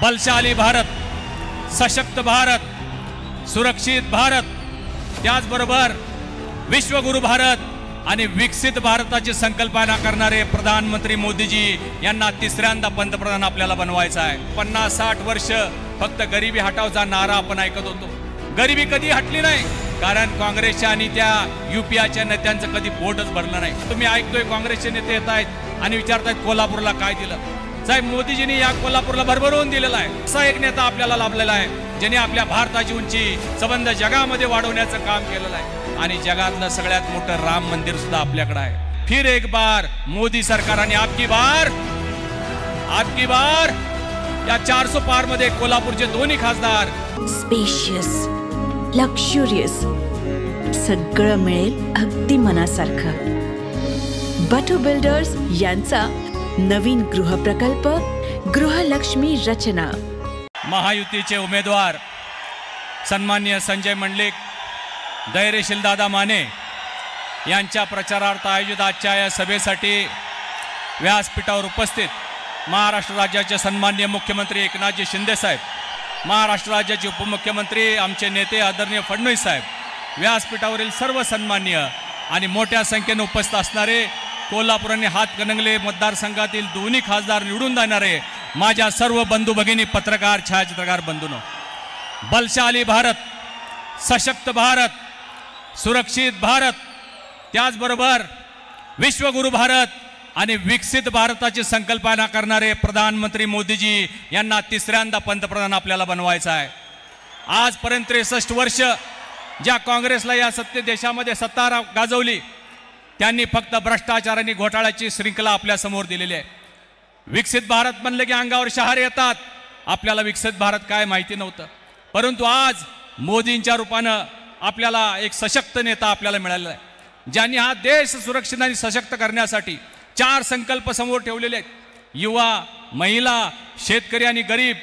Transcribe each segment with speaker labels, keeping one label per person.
Speaker 1: बलशाली भारत, सशक्त भारत, सुरक्षित भारत, त्याचबरोबर विश्वगुरु भारत आणि विकसित भारताची संकल्पना करणारे प्रधानमंत्री मोदीजी यांना तिसऱ्यांदा पंतप्रधान आपल्याला बनवायचा आहे। 50-60 वर्ष फक्त गरिबी हटावचा नारा आपण ऐकत होतो। गरिबी कधी हटली नाही, कारण काँग्रेसच्या आणि त्या यूपीआच्या नेत्यांचं कधी पोटच भरलं नाही। तुम्ही ऐकतोय काँग्रेसचे नेते येत आहेत आणि विचारतायत कोल्हापूरला काय दिलं। साहेब, मोदीजींनी या कोल्हापूरला भरभरून दिलेला आहे। असा एक नेता आपल्याला लाभलेला आहे ज्याने आपल्या भारताची उंची संबंध जगामध्ये वाढवण्याचं काम केलेलं आहे आणि जगातलं सगळ्यात मोठं राम मंदिर सुद्धा आपल्याकडे आहे। फिर एक बार मोदी सरकार आणि आपकी बार या 400 पार मध्ये कोल्हापूरचे दोन्ही खासदार
Speaker 2: स्पेशियस, लक्झुरियस, सगळं मिळेल अगदी मनासारखं। बटू बिल्डर्स यांचा नवीन गृहप्रकल्प गृहलक्ष्मी रचना।
Speaker 1: महायुतीचे उमेदवार सन्माननीय संजय मंडलिक, धैर्यशील दादा माने यांच्या प्रचारार्थ आयोजित आजच्या या सभेसाठी व्यासपीठावर उपस्थित महाराष्ट्र राज्याचे सन्माननीय मुख्यमंत्री एकनाथजी शिंदे साहेब, महाराष्ट्र राज्याचे उपमुख्यमंत्री आमचे नेते आदरणीय फडणवीस साहेब, व्यासपीठावरील सर्व सन्माननीय आणि मोठ्या संख्येने उपस्थित असणारे कोल्हापूर आणि हातकणंगले मतदारसंघातील दोन्ही खासदार निवडून देणारे माझ्या सर्व बंधू भगिनी, पत्रकार, छायाचित्रकार बंधूंनो, बलशाली भारत, सशक्त भारत, सुरक्षित भारत, त्याचबरोबर विश्वगुरु भारत आणि विकसित भारताची संकल्पना करणारे प्रधानमंत्री मोदीजी यांना तिसऱ्यांदा पंतप्रधान आपल्याला बनवायचा आहे। आजपर्यंत 63 वर्ष ज्या काँग्रेसला या देशामध्ये सत्ता गाजवली, त्यांनी फक्त भ्रष्टाचार आणि घोटाळ्याची श्रृंखला आपल्या समोर दिलेली आहे। विकसित भारत म्हणलं की अंगावर शहारे येतात। आपल्याला विकसित भारत काय माहिती नव्हतं, परंतु आज मोदींच्या रूपानं आपल्याला एक सशक्त नेता आपल्याला मिळालेला आहे, ज्यांनी हा देश सुरक्षित आणि सशक्त करण्यासाठी 4 संकल्प समोर ठेवलेले आहेत। युवा, महिला, शेतकरी आणि गरीब।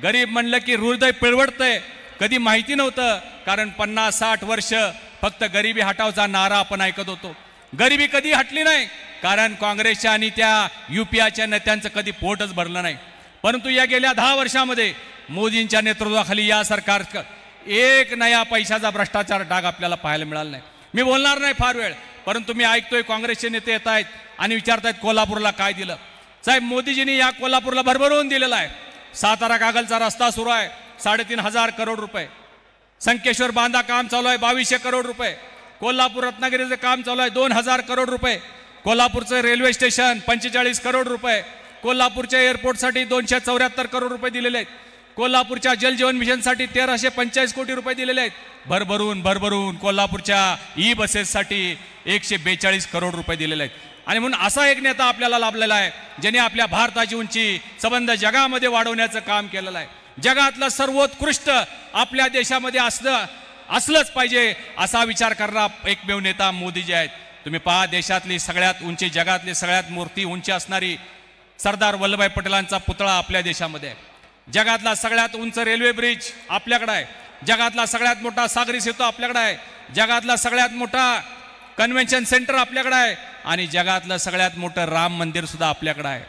Speaker 1: गरीब म्हणलं की हृदय पिळवटतंय, कधी माहिती नव्हतं, कारण 50-60 वर्ष फक्त गरिबी हटावचा नारा आपण ऐकत होतो। गरिबी कधी हटली नाही, कारण काँग्रेसच्या आणि त्या यूपीआच्या नेत्यांचं कधी पोटच भरलं नाही। परंतु या गेल्या 10 वर्षामध्ये मोदींच्या नेतृत्वाखाली या सरकार एक नया पैशाचा भ्रष्टाचार डाग आपल्याला पाहायला मिळाला नाही। मी बोलणार नाही फार वेळ, परंतु मी ऐकतोय काँग्रेसचे नेते येत आहेत आणि विचारतायत कोल्हापूरला काय दिलं। साहेब, मोदीजींनी या कोल्हापूरला भरभरून दिलेला आहे। सातारा कागलचा रस्ता सुरू आहे, 3,500 करोड रुपये। संकेश्वर बांधा काम चालू आहे, 2,200 करोड रुपये। कोल्हापूर रत्नागिरीचं काम चालू आहे, 2,000 करोड रुपये। कोल्हापूरचं रेल्वे स्टेशन 45 करोड रुपये। कोल्हापूरच्या एअरपोर्टसाठी 274 करोड रुपये दिलेले आहेत। कोल्हापूरच्या जलजीवन मिशनसाठी 1,345 कोटी रुपये दिलेले आहेत। भरभरून कोल्हापूरच्या ई बसेससाठी 142 करोड रुपये दिलेले आहेत। आणि म्हणून असा एक नेता आपल्याला लाभलेला आहे ज्याने आपल्या भारताची उंची संबंध जगामध्ये वाढवण्याचं काम केलेलं आहे। जगातलं सर्वोत्कृष्ट आपल्या देशामध्ये असलंच पाहिजे असा विचार करणारा एकमेव नेता मोदीजी आहेत। तुम्ही पहा, देशातली सगळ्यात उंची, जगातली सगळ्यात मूर्ती उंची असणारी सरदार वल्लभभाई पटेलांचा पुतळा आपल्या देशामध्ये आहे। जगातला सगळ्यात उंच रेल्वे ब्रिज आपल्याकडे आहे। जगातला सगळ्यात मोठा सागरी सेतू आपल्याकडे आहे। जगातला सगळ्यात मोठा कन्व्हेन्शन सेंटर आपल्याकडे आहे आणि जगातलं सगळ्यात मोठं राम मंदिर सुद्धा आपल्याकडे आहे।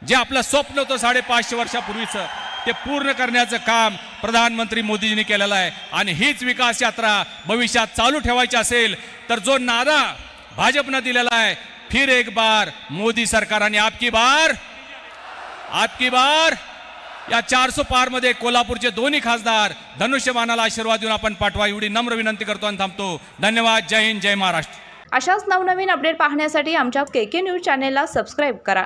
Speaker 1: जे आपलं स्वप्न होतं 550 वर्षापूर्वीचं, ते पूर्ण करण्याचं काम प्रधानमंत्री मोदीजींनी केलेलं आहे। आणि हीच विकास यात्रा भविष्यात चालू ठेवायची असेल तर जो नारा भाजपनं दिलेला आहे, फिर एक बार मोदी सरकार आणि आपकी बार या 400 पार मध्ये कोल्हापूरचे दोन्ही खासदार धनुष्यबाणाला आशीर्वाद देऊन आपण पाठवा, एवढी नम्र विनंती करतो आणि थांबतो। धन्यवाद। जय हिंद, जय महाराष्ट्र।
Speaker 3: अशाच नवनवीन अपडेट पाहण्यासाठी आमच्या KK न्यूज चॅनेलला सबस्क्राइब करा।